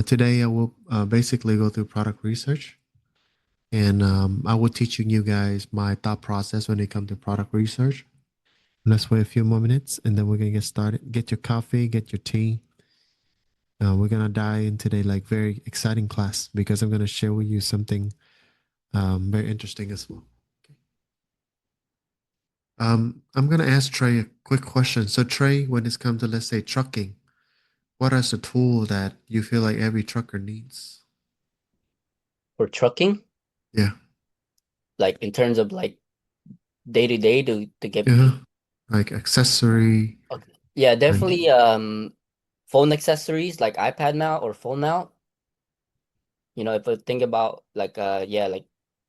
Today, I will basically go through product research, and I will teaching you guys my thought process when it comes to product research. Let's wait a few more minutes, and then we're gonna get started. Get your coffee, get your tea. We're gonna dive into today like very exciting class because I'm gonna share with you something very interesting as well. Okay. I'm gonna ask Trey a quick question. So, Trey, when it's come to let's say trucking, what is the tool that you feel like every trucker needs? For trucking, Yeah. like in terms of like day to day to get Yeah. people. Like accessory. Okay. Yeah, Like, definitely phone accessories like iPad mount or phone mount. If I think about like yeah, like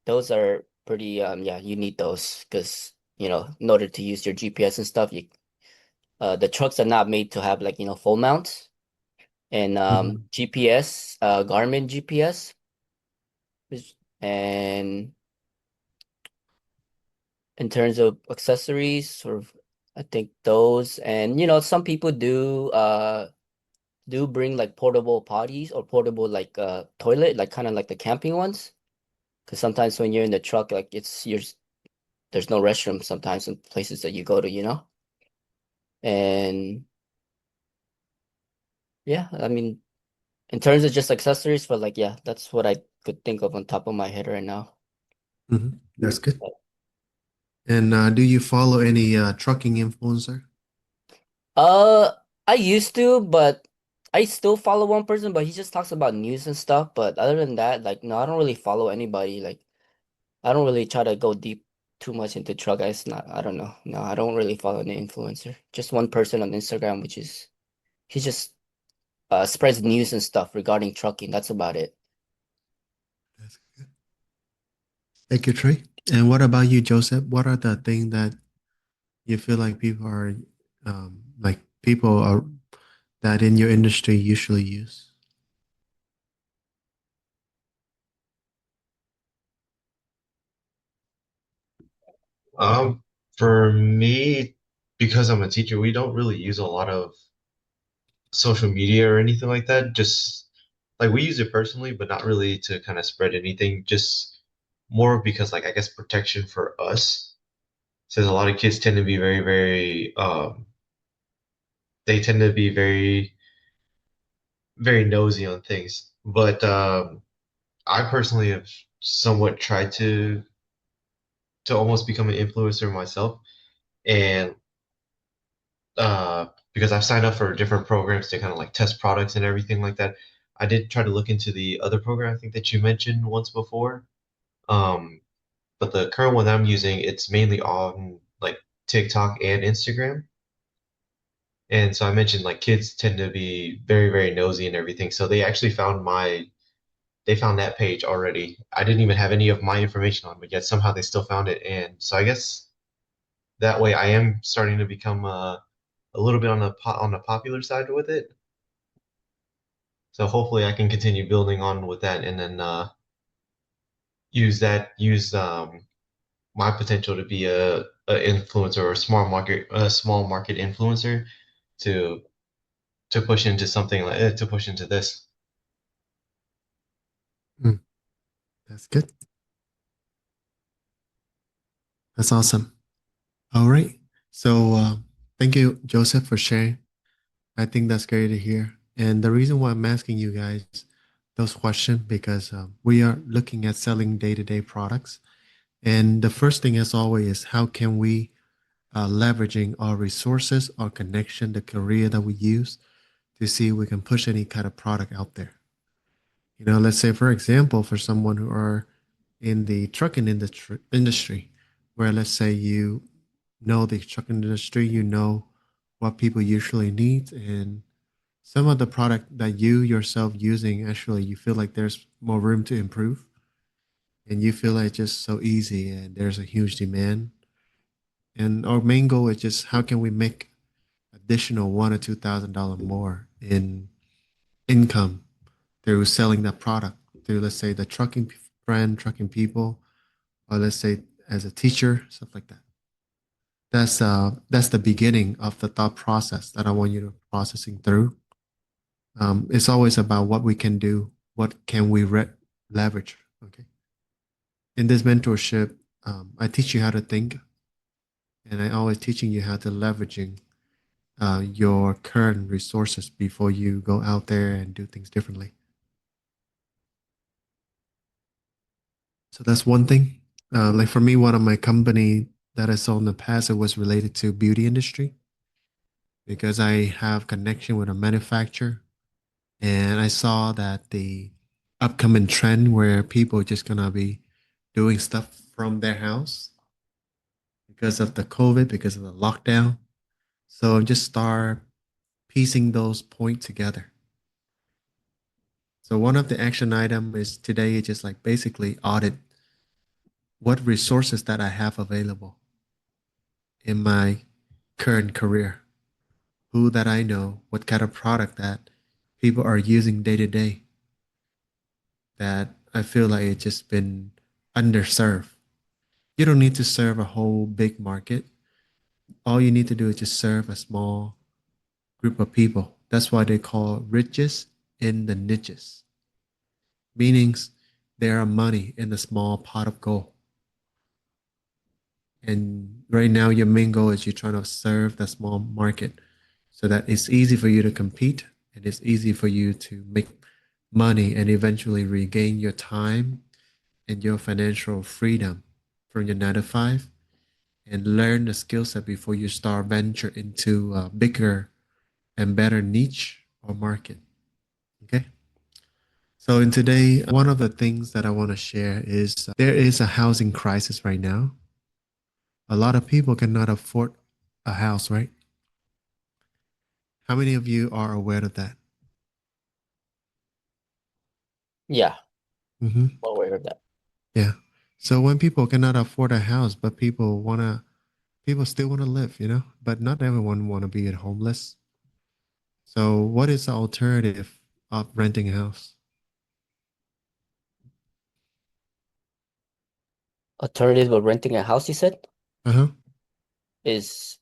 those are pretty yeah, you need those because in order to use your GPS and stuff, you the trucks are not made to have like phone mounts and mhm. GPS, Garmin GPS and in terms of accessories, sort of I think those and some people do bring like portable potties or portable like toilet, like kind of like the camping ones. Because sometimes when you're in the truck, like there's no restroom sometimes in places that you go to. And yeah, I mean, in terms of just accessories for like, yeah, that's what I could think of on top of my head right now. That's good. And do you follow any trucking influencer? Uh, I used to, but I still follow one person, but he just talks about news and stuff. But other than that, like, no, I don't really follow anybody. Like, I don't really try to go deep too much into truck. I don't know. No, I don't really follow any influencer. Just one person on Instagram, which is he just spreads news and stuff regarding trucking. That's about it. That's good. Thank you, Trey. And what about you, Joseph? What are the things that you feel like people are like people are that in your industry usually use? Um, for me, because I'm a teacher, we don't really use a lot of social media or anything like that. Just like we use it personally, but not really to kind of spread anything. Just more because like I guess protection for us. Since a lot of kids tend to be they tend to be very nosy on things. But I personally have somewhat tried to almost become an influencer myself. And because I've signed up for different programs to kind of like test products and everything like that. I did try to look into the other program I think that you mentioned once before. Um, but the current one I'm using, it's mainly on like TikTok and Instagram. And so I mentioned like kids tend to be very nosy and everything. So they found that page already. I didn't even have any of my information on, but yet somehow they still found it. And so I guess that way I am starting to become a little bit on on the popular side with it. So hopefully I can continue building on with that and then use my potential to be a influencer or a small market influencer to to push into something like to push into this. Mm, that's good. That's awesome. All right. So thank you, Joseph, for sharing. I think that's great to hear. And the reason why I'm asking you guys those questions because we are looking at selling day-to-day products. And the first thing, as always, is how can we leveraging our resources, our connection, the career that we use to see if we can push any kind of product out there. Let's say, for example, for someone who are in the trucking industry, where let's say you know the trucking industry, you know what people usually need, and some of the product that you yourself using, actually, you feel like there's more room to improve, and you feel like it's just so easy, and there's a huge demand. And our main goal is just how can we make additional $1 or $2,000 more in income through selling that product through, let's say, the trucking friend, trucking people, or let's say as a teacher, stuff like that. That's the beginning of the thought process that I want you to processing through. It's always about what we can do, what can we leverage. Okay. In this mentorship, I teach you how to think, and I always teaching you how to leveraging your current resources before you go out there and do things differently. So that's one thing. Like for me, one of my company that I saw in the past, it was related to beauty industry because I have connection with a manufacturer, and I saw that the upcoming trend where people just gonna be doing stuff from their house because of the COVID, because of the lockdown. So just start piecing those points together. So one of the action item is today is just like basically audit what resources that I have available in my current career, who that I know, what kind of product that people are using day to day that I feel like it's just been underserved. You don't need to serve a whole big market. All you need to do is just serve a small group of people. That's why they call riches in the niches, meaning there are money in the small pot of gold. And right now, your main goal is you're trying to serve the small market so that it's easy for you to compete and it's easy for you to make money and eventually regain your time and your financial freedom from your 9 to 5 and learn the skill set before you start venture into a bigger and better niche or market. Okay. So in today, one of the things that I want to share is there is a housing crisis right now. A lot of people cannot afford a house, right? How many of you are aware of that? Yeah, Mm-hmm. well aware of that. Yeah. So when people cannot afford a house, but people still want to live, but not everyone want to be at homeless. So what is the alternative of renting a house? Alternative of renting a house, you said, Uh-huh. is,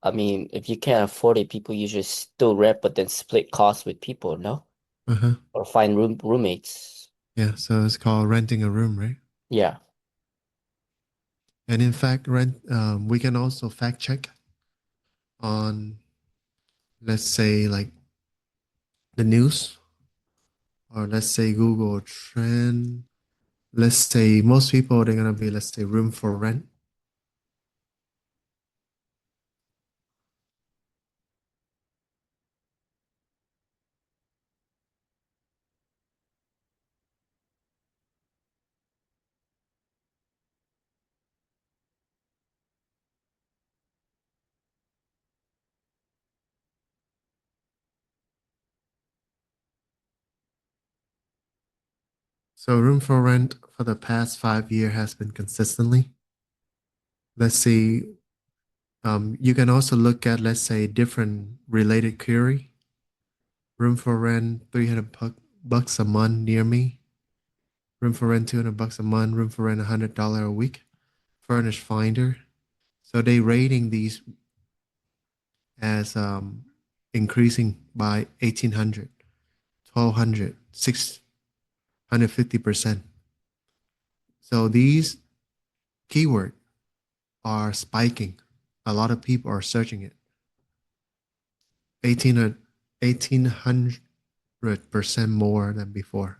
I mean, if you can't afford it, people usually still rent, but then split costs with people, no? Uh-huh. Or find roommates. Yeah. So it's called renting a room, right? Yeah. And in fact, we can also fact check on, let's say, like the news, or let's say Google Trend. Let's say most people they're gonna be, let's say, room for rent. So room for rent for the past 5 year has been consistently. Let's see. You can also look at, let's say, different related query. Room for rent, 300 bucks a month near me. Room for rent, 200 bucks a month. Room for rent, $100 a week. Furnish Finder. So they rating these as increasing by 1,800, 1,200, 650%. So these keyword are spiking. A lot of people are searching it. 1,800% more than before.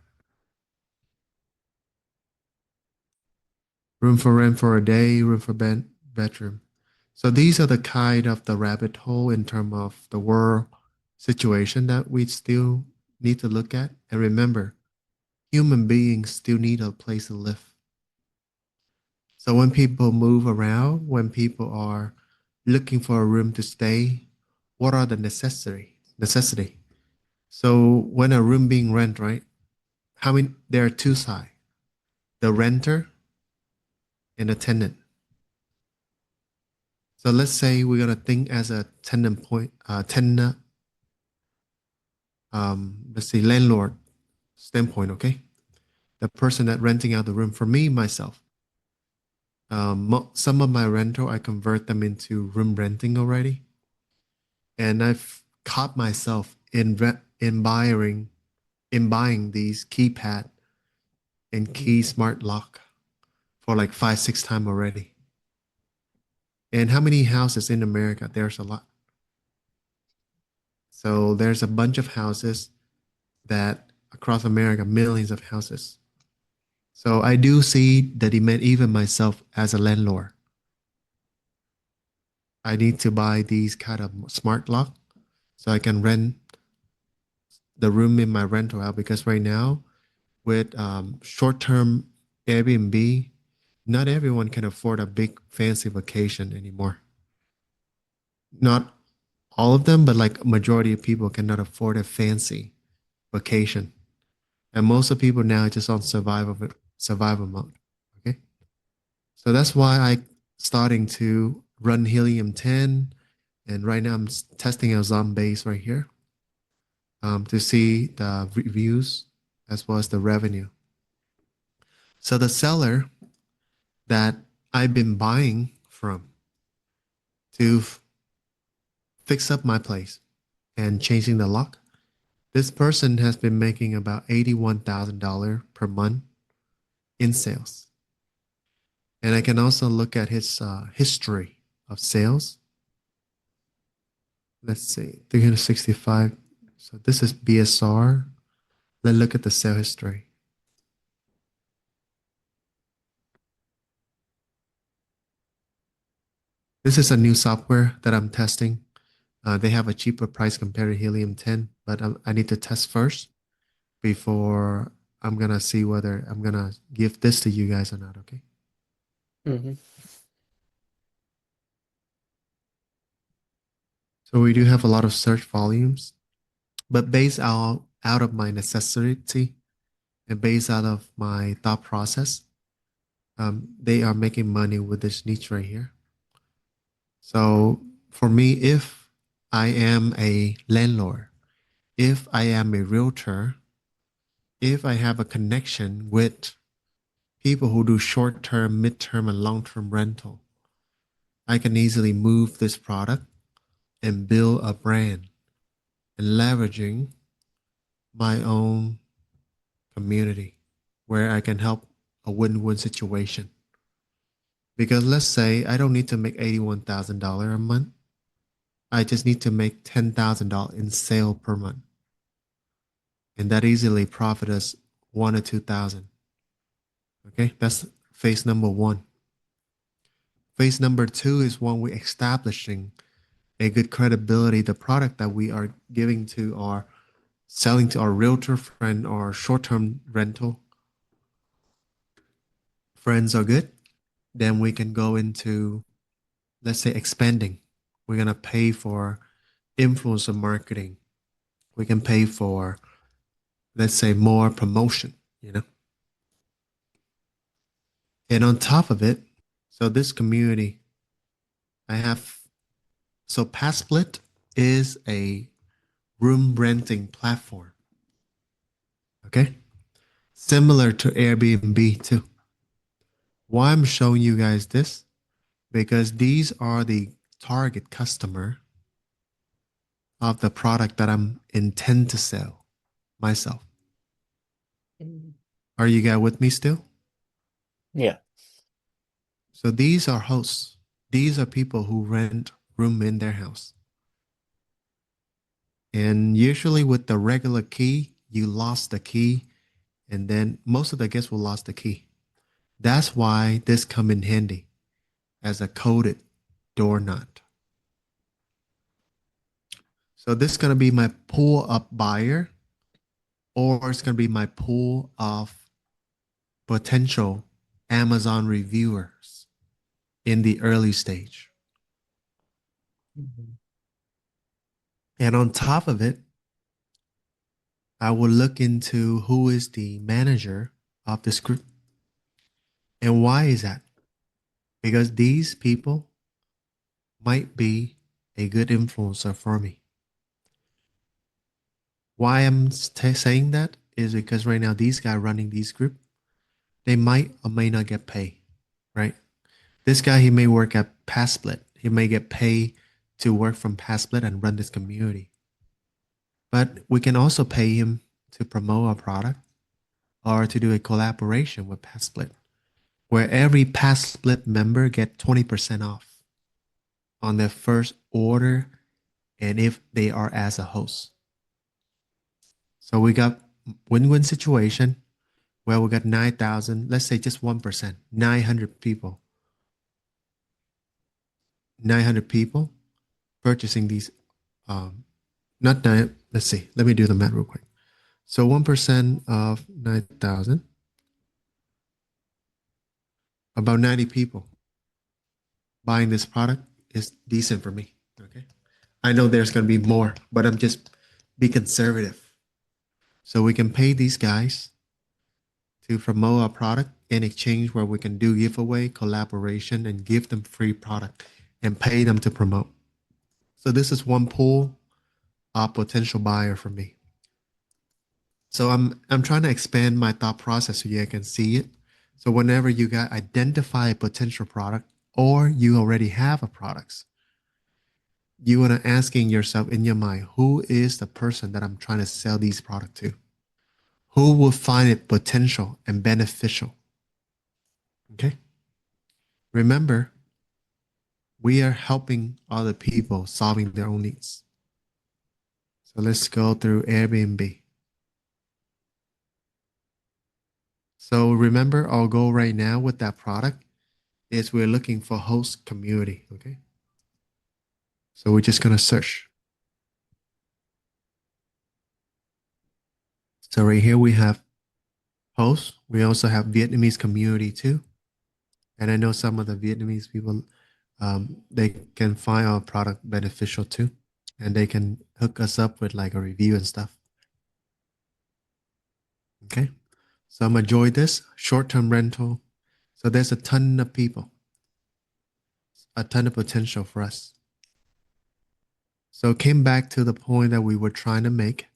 Room for rent for a day, room for bedroom. So these are the kind of the rabbit hole in terms of the world situation that we still need to look at. And remember, human beings still need a place to live. So when people move around, when people are looking for a room to stay, what are the necessity? So when a room being rent, right? How many? There are two sides: the renter and the tenant. So let's say we're gonna think as a tenant. Let's say landlord standpoint. Okay, the person that renting out the room. For me myself, some of my rental I convert them into room renting already, and I've caught myself in buying these keypad and key smart lock for like 5, 6 times already. And how many houses in America? There's a lot. So there's a bunch of houses that across America, millions of houses. So I do see the demand, even myself as a landlord. I need to buy these kind of smart lock so I can rent the room in my rental out because right now with short-term Airbnb, not everyone can afford a big fancy vacation anymore. Not all of them, but like a majority of people cannot afford a fancy vacation. And most of people now are just on survival mode. Okay. So that's why I starting to run helium 10. And right now I'm testing a base right here to see the reviews as well as the revenue. So the seller that I've been buying from to fix up my place and changing the lock, this person has been making about $81,000 per month in sales. And I can also look at his history of sales. Let's see, 365. So this is BSR. Let's look at the sale history. This is a new software that I'm testing. They have a cheaper price compared to Helium 10, but I need to test first before I'm gonna see whether I'm gonna give this to you guys or not. Okay. Mm-hmm. So we do have a lot of search volumes, but based out of my necessity and based out of my thought process, they are making money with this niche right here. So for me, if I am a landlord, if I am a realtor, if I have a connection with people who do short-term, mid-term, and long-term rental, I can easily move this product and build a brand and leveraging my own community where I can help a win-win situation. Because let's say I don't need to make $81,000 a month. I just need to make $10,000 in sale per month. And that easily profit us 1 or 2,000. Okay, that's phase number one. Phase number two is when we're establishing a good credibility, the product that we are giving to our selling to our realtor friend or short-term rental friends are good, then we can go into, let's say, expanding. We're going to pay for influencer marketing. We can pay for, let's say, more promotion. And on top of it, so this community, I have, so PassSplit is a room renting platform. Okay. Similar to Airbnb too. Why I'm showing you guys this? Because these are the target customer of the product that I'm intend to sell myself. Are you guys with me still? Yeah. So these are hosts. These are people who rent room in their house. And usually with the regular key, you lost the key, and then most of the guests will lost the key. That's why this come in handy as a coded door knot. So this is gonna be my pool up buyer, or it's gonna be my pool of potential Amazon reviewers in the early stage. Mhm. And on top of it, I will look into who is the manager of this group. And why is that? Because these people might be a good influencer for me. Why I'm saying that is because right now these guys running these group, they might or may not get paid, right? This guy, he may work at PassSplit. He may get paid to work from PassSplit and run this community. But we can also pay him to promote our product or to do a collaboration with PassSplit, where every PassSplit member get 20% off on their first order and if they are as a host. So we got win-win situation where we got 9,000, let's say just 1%, 900 people, 900 people purchasing these. Not nine, let's see, let me do the math real quick. So 1% of 9,000, about 90 people buying this product is decent for me. Okay. I know there's going to be more, but I'm just be conservative. So we can pay these guys to promote our product in exchange where we can do giveaway, collaboration, and give them free product and pay them to promote. So this is one pool of potential buyer for me. So I'm trying to expand my thought process so you can see it. So whenever you got identify a potential product or you already have a product, you want to asking yourself in your mind, who is the person that I'm trying to sell these product to? Who will find it potential and beneficial? Okay. Remember, we are helping other people solving their own needs. So let's go through Airbnb. So remember, our goal right now with that product is we're looking for host community. Okay. So we're just going to search. So right here we have hosts. We also have Vietnamese community too. And I know some of the Vietnamese people, they can find our product beneficial too. And they can hook us up with like a review and stuff. Okay. So I'm enjoy this short-term rental. So there's a ton of people, a ton of potential for us. So it came back to the point that we were trying to make.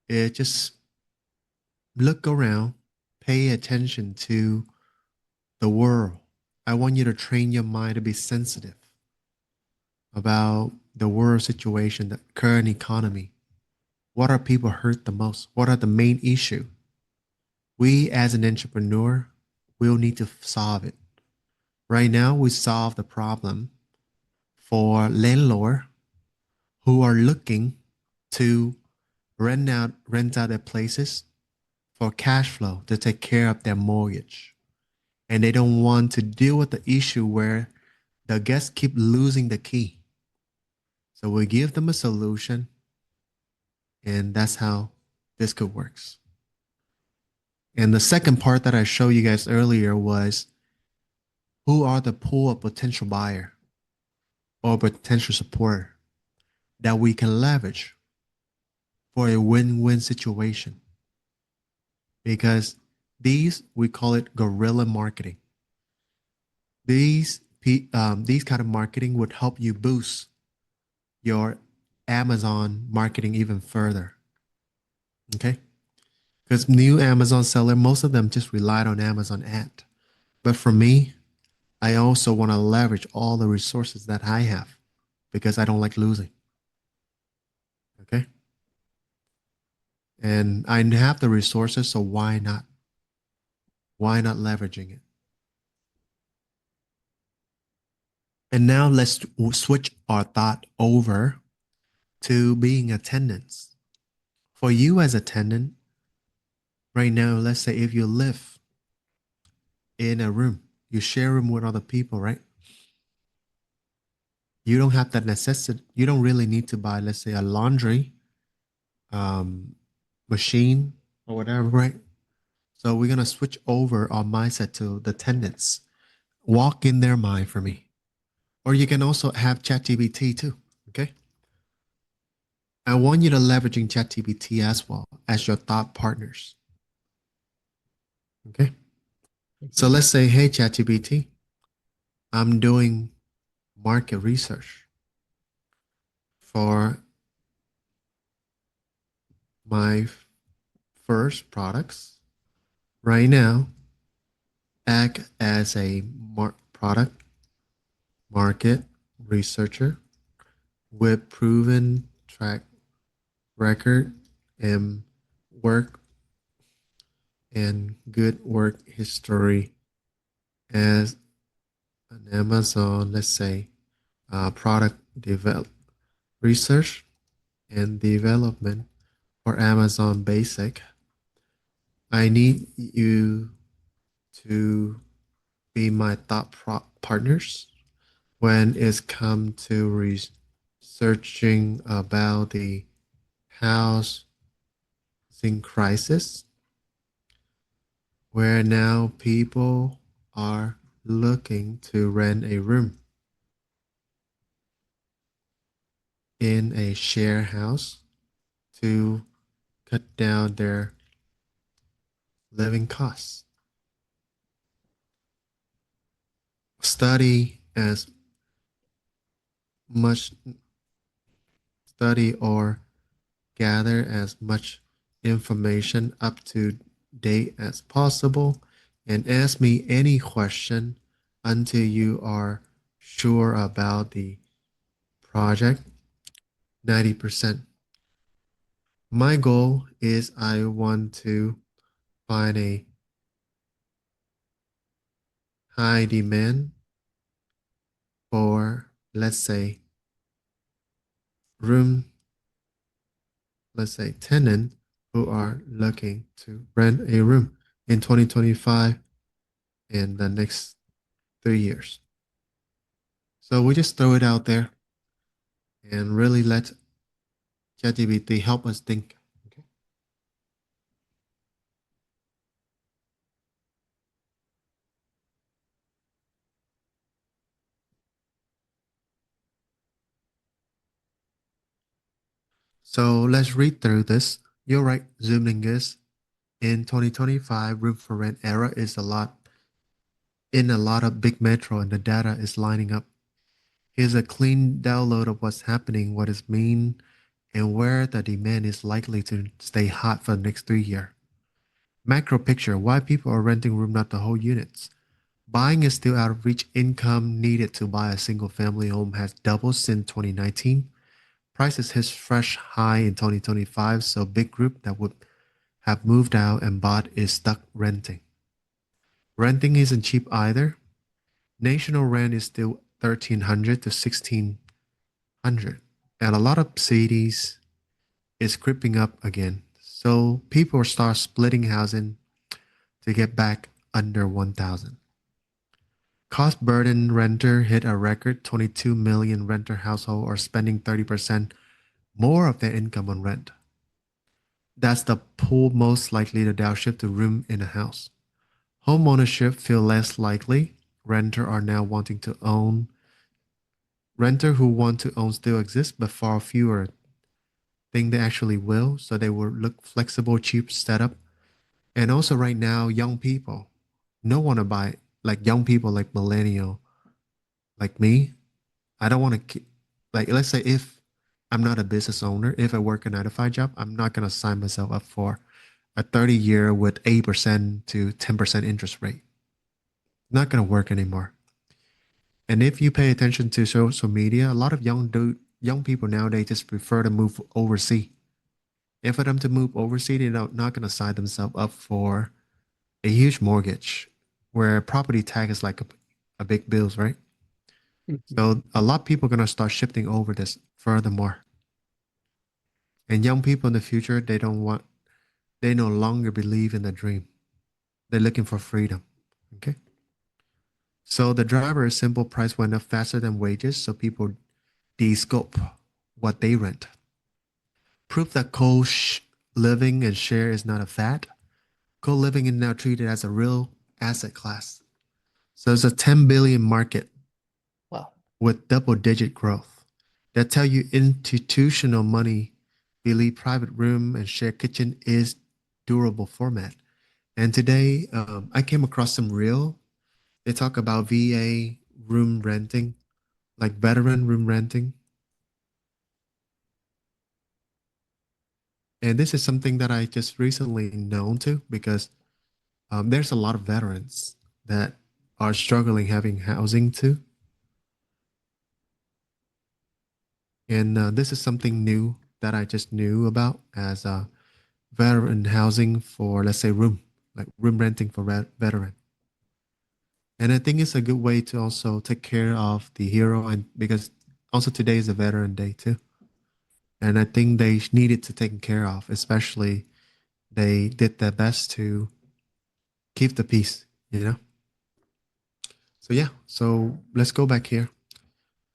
It just look around, pay attention to the world. I want you to train your mind to be sensitive about the world situation, the current economy. What are people hurt the most? What are the main issue? We as an entrepreneur will need to solve it. Right now, we solve the problem for landlord who are looking to rent out their places for cash flow to take care of their mortgage. And they don't want to deal with the issue where the guests keep losing the key. So we give them a solution, and that's how this could works. And the second part that I showed you guys earlier was who are the pool of potential buyer or potential supporter that we can leverage for a win-win situation. Because these, we call it guerrilla marketing. These kind of marketing would help you boost your Amazon marketing even further. Okay. Because new Amazon seller, most of them just relied on Amazon ad. But for me, I also want to leverage all the resources that I have because I don't like losing. Okay. And I have the resources, so why not? Why not leveraging it? And now let's switch our thought over to being attendants. For you as attendant, right now, let's say if you live in a room, you share a room with other people, right? You don't have that necessity. You don't really need to buy, let's say, a laundry um, machine or whatever, right? So we're gonna switch over our mindset to the attendants. Walk in their mind for me. Or you can also have ChatGPT too. Okay. I want you to leveraging ChatGPT as well as your thought partners. Okay. So let's say, hey, ChatGPT, I'm doing market research for my first products. Right now, act as a product market researcher with proven track record and work and good work history as an Amazon, let's say, product develop research and development for Amazon Basic. I need you to be my top partners when it's come to researching about the housing crisis, where now people are looking to rent a room in a share house to cut down their living costs. Study as much study or gather as much information up to date as possible and ask me any question until you are sure about the project 90%. My goal is I want to find a high demand for, let's say, room, let's say, tenant who are looking to rent a room in 2025 and the next 3 years. So we just throw it out there and really let ChatGPT help us think. Okay. So let's read through this. You're right, zooming is in 2025, room for rent era is a lot in a lot of big metro and the data is lining up. Here's a clean download of what's happening, what is mean, and where the demand is likely to stay hot for the next 3 years. Macro picture, why people are renting room, not the whole units. Buying is still out of reach. Income needed to buy a single family home has doubled since 2019. Prices hit fresh high in 2025, so big group that would have moved out and bought is stuck renting. Renting isn't cheap either. National rent is still 1,300 to 1,600, and a lot of cities is creeping up again. So people start splitting housing to get back under 1,000. Cost burden renter hit a record 22 million renter household are spending 30% more of their income on rent. That's the pool most likely to downshift to room in a house. Home ownership feel less likely. Renter are now wanting to own. Renter who want to own still exist, but far fewer think they actually will. So they will look flexible, cheap setup. And also right now, young people, no want to buy like young people like millennial, like me. I don't want to keep like let's say if I'm not a business owner, if I work a 9 to 5 job, I'm not gonna sign myself up for a 30-year with 8% to 10% interest rate. Not gonna work anymore. And if you pay attention to social media, a lot of young people nowadays just prefer to move overseas. And for them to move overseas, they're not gonna sign themselves up for a huge mortgage where property tag is like a big bills, right? Mhm. So a lot of people are gonna start shifting over this furthermore. And young people in the future, they no longer believe in the dream. They're looking for freedom. Okay. So the driver is simple price went up faster than wages, so people de-scope what they rent. Proof that living and share is not a fad. Co-living is now treated as a real asset class. So it's a 10 billion market Wow. with double-digit growth. That tell you institutional money believe private room and shared kitchen is durable format. And today, I came across some real. They talk about VA room renting, like veteran room renting. And this is something that I just recently known to because there's a lot of veterans that are struggling having housing too. And this is something new. that I just knew about as veteran housing for, let's say, room renting for veteran. And I think it's a good way to also take care of the hero, and because also today is a Veteran Day too. And I think they needed to take care of, especially they did their best to keep the peace, you know? So yeah, so let's go back here.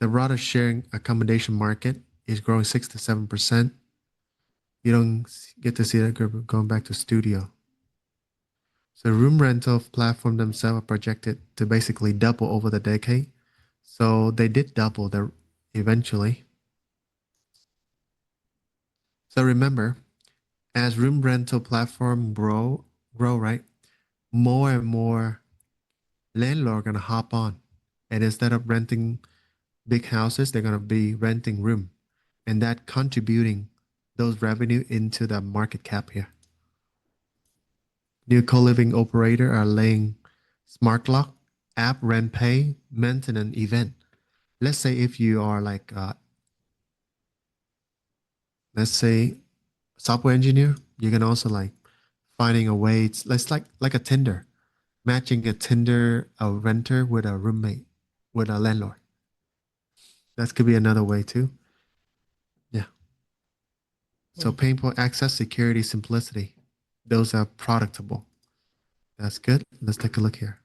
The rata sharing accommodation market is growing 6 to 7%. You don't get to see that going back to studio. So room rental platform themselves are projected to basically double over the decade. So they did double their eventually. So remember, as room rental platform grow, right? More and more landlord are gonna hop on. And instead of renting big houses, they're gonna be renting room. And that contributing those revenue into the market cap here. New co-living operator are laying smart lock, app rent pay, maintenance event. Let's say if you are like let's say software engineer, you can also like finding a way. It's let's like a Tinder, matching a Tinder a renter with a roommate, with a landlord. That could be another way too. Yeah. So Hmm. pain point access, security, simplicity. Those are productable. That's good. Let's take a look here.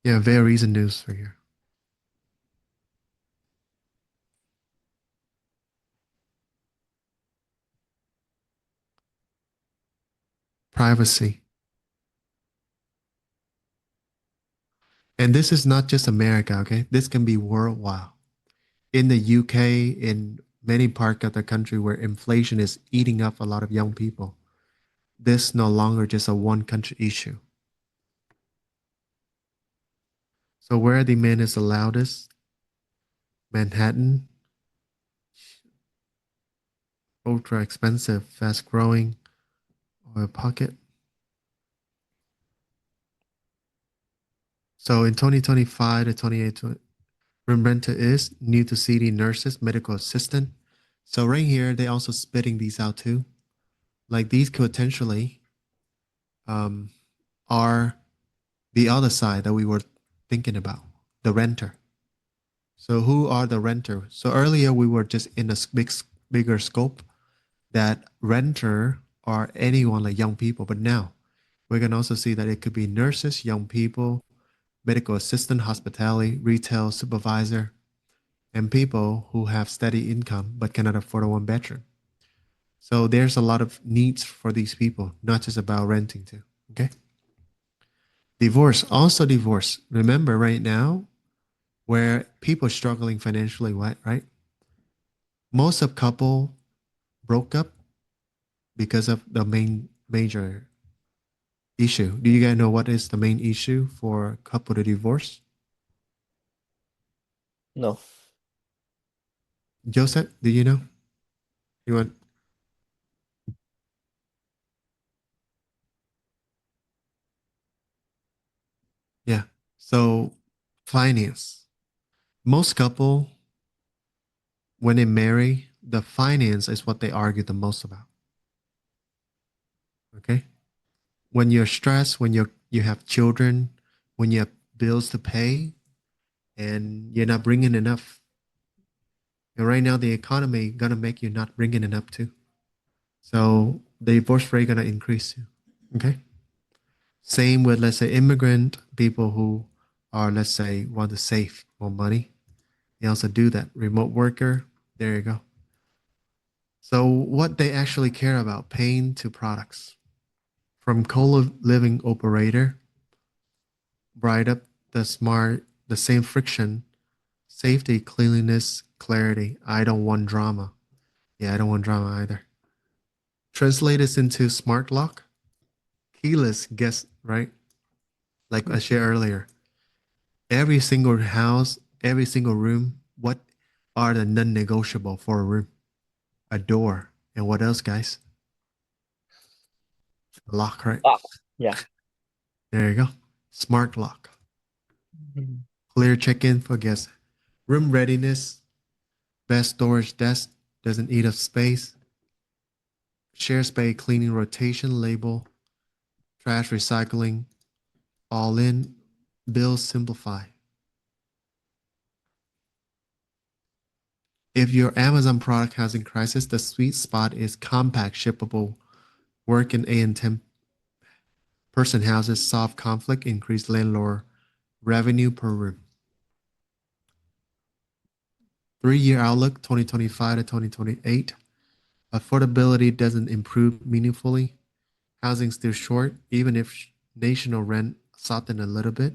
Yeah, very recent news for here. Privacy. And this is not just America, okay? This can be worldwide. In the UK, in many parts of the country where inflation is eating up a lot of young people, this no longer just a one country issue. So where demand is the loudest, Manhattan, ultra expensive, fast growing, or a pocket. So in 2025 to 28, room renter is new to city nurses, medical assistant. So right here, they also spitting these out too. Like these could potentially um, are the other side that we were thinking about, the renter. So who are the renter? So earlier we were just in a bigger scope that renter are anyone like young people, but now we can also see that it could be nurses, young people, medical assistant, hospitality, retail supervisor, and people who have steady income but cannot afford a one bedroom. So there's a lot of needs for these people, not just about renting too. Okay. Divorce, also divorce. Remember right now where people struggling financially, what, right? Most of couple broke up because of the main major issue. Do you guys know what is the main issue for couple to divorce? No. Joseph, do you know? You want? Yeah. So finance. Most couple, when they marry, the finance is what they argue the most about. Okay. When you're stressed, when you have children, when you have bills to pay, and you're not bringing enough. And right now, the economy gonna make you not bringing enough too. So the divorce rate gonna increase too. Okay. Same with, let's say, immigrant people who are, let's say, want to save more money. They also do that. Remote worker, there you go. So what they actually care about, paying to products. From co-living operator, bright up the smart, the same friction, safety, cleanliness, clarity. I don't want drama. Yeah, I don't want drama either. Translate this into smart lock, keyless, guess, right? Like I shared earlier. Every single house, every single room, what are the non-negotiable for a room? A door. And what else, guys? A lock, right? Ah, yeah. There you go. Smart lock. Mhm. Clear check-in for guests. Room readiness, best storage desk, doesn't eat up space. Share space, cleaning rotation, label, trash recycling, all in, bills simplify. If your Amazon product has in crisis, the sweet spot is compact, shippable, work in 8 and 10 person houses, solve conflict, increase landlord revenue per room. 3-year outlook 2025 to 2028. Affordability doesn't improve meaningfully. Housing still short, even if national rent softened a little bit.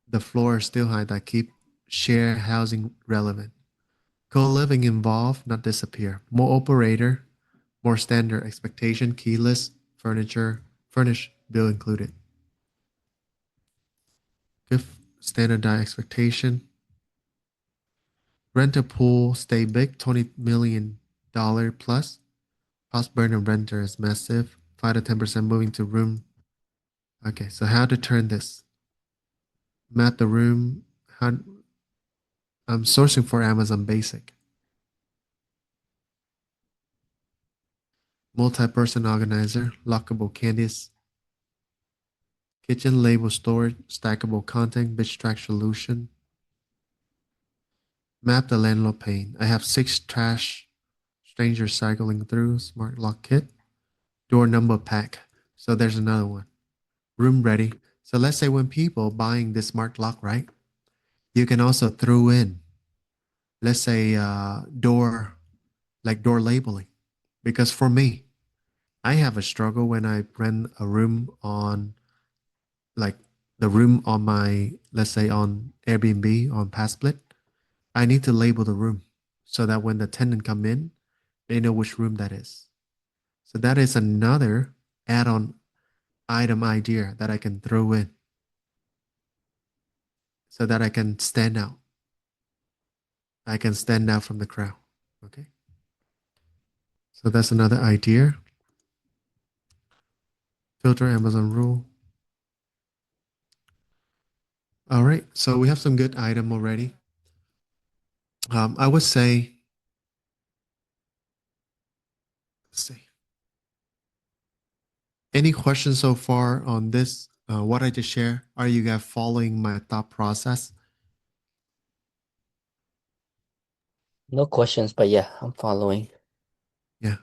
The floor is still high that keep share housing relevant. Co-living involved, not disappear. More operator, more standard expectation, keyless, furniture, furnished, bill included. Fifth, standardized expectation. Rent a pool, stay big, $20 million plus. Cost burden of renter is massive. 5 to 10% moving to room. Okay, so how to turn this? Map the room. How I'm sourcing for Amazon Basic. Multi-person organizer, lockable candies, kitchen label storage, stackable content, bitch track solution. Map the landlord pane. I have 6 trash strangers cycling through, smart lock kit, door number pack. So there's another one. Room ready. So let's say when people buying this smart lock, right? You can also throw in, let's say, door, like door labeling. Because for me, I have a struggle when I rent a room on, like, the room on my, let's say, on Airbnb on Passplit. I need to label the room so that when the tenant come in, they know which room that is. So that is another add-on item idea that I can throw in so that I can stand out. I can stand out from the crowd. Okay. So that's another idea. Filter Amazon rule. All right. So we have some good item already. I would say, let's see. Any questions so far on this? What I just shared? Are you guys following my thought process? No questions, but yeah, I'm following. Yeah.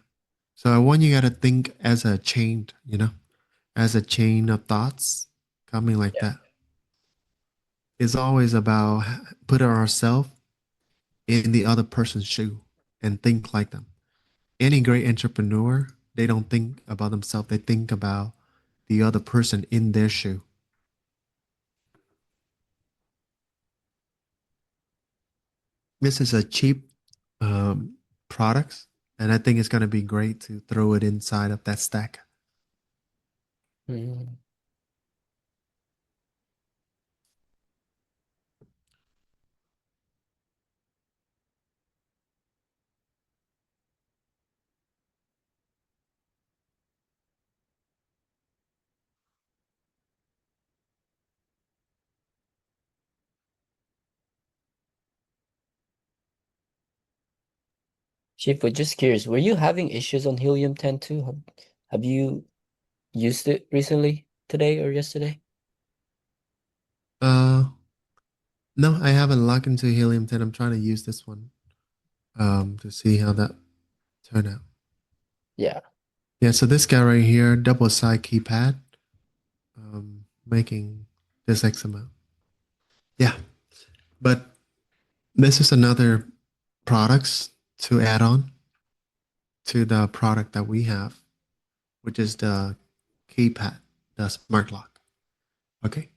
So I want you guys to think as a chain, as a chain of thoughts coming like Yeah. that. It's always about putting ourselves in the other person's shoe and think like them. Any great entrepreneur, they don't think about themselves, they think about the other person in their shoe. This is a cheap um, product, and I think it's going to be great to throw it inside of that stack. Mm. Chief, we're just curious, were you having issues on Helium 10 too? Have you used it recently, today or yesterday? Uh, no, I haven't logged into Helium 10. I'm trying to use this one to see how that turned out. Yeah. Yeah, so this guy right here, double side keypad, making this X amount. Yeah, but this is another products to add on to the product that we have, which is the keypad, the smart lock. Okay.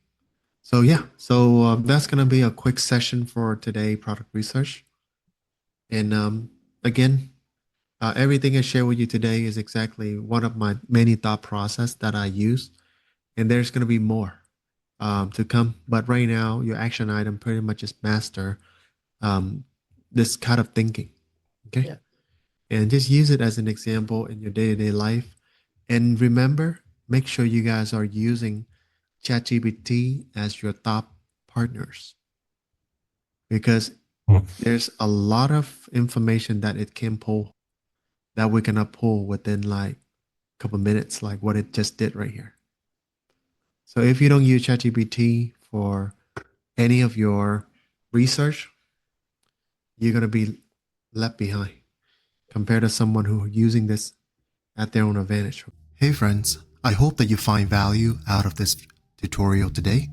So yeah, so that's gonna be a quick session for today product research. And again, everything I share with you today is exactly one of my many thought process that I use, and there's gonna be more to come. But right now, your action item pretty much is master um, this kind of thinking. Okay, Yeah. and just use it as an example in your day-to-day life. And remember, make sure you guys are using ChatGPT as your top partners because there's a lot of information that it can pull that we cannot pull within like a couple minutes, like what it just did right here. So if you don't use ChatGPT for any of your research, you're gonna be left behind compared to someone who using this at their own advantage. Hey friends, I hope that you find value out of this tutorial today.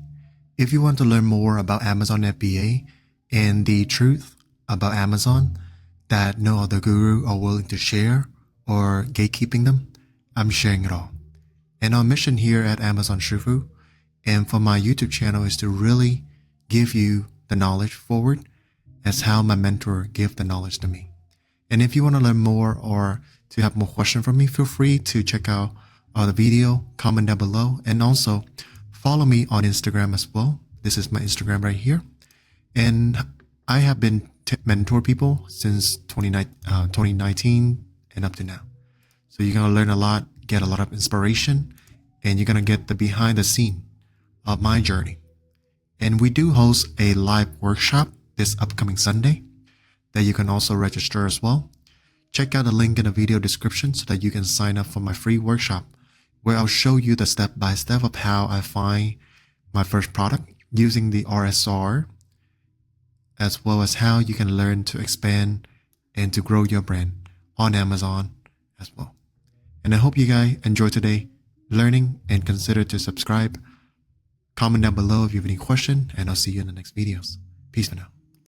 If you want to learn more about Amazon FBA and the truth about Amazon that no other guru are willing to share or gatekeeping them, I'm sharing it all. And our mission here at Amazon Shifu and for my YouTube channel is to really give you the knowledge forward as how my mentor gave the knowledge to me. And if you want to learn more or to have more questions from me, feel free to check out the video, comment down below, and also follow me on Instagram as well. This is my Instagram right here. And I have been mentor people since 2019 and up to now. So you're going to learn a lot, get a lot of inspiration, and you're going to get the behind the scene of my journey. And we do host a live workshop this upcoming Sunday that you can also register as well. Check out the link in the video description so that you can sign up for my free workshop where I'll show you the step-by-step of how I find my first product using the RSR, as well as how you can learn to expand and to grow your brand on Amazon as well. And I hope you guys enjoyed today learning and consider to subscribe. Comment down below if you have any question, and I'll see you in the next videos. Peace for now.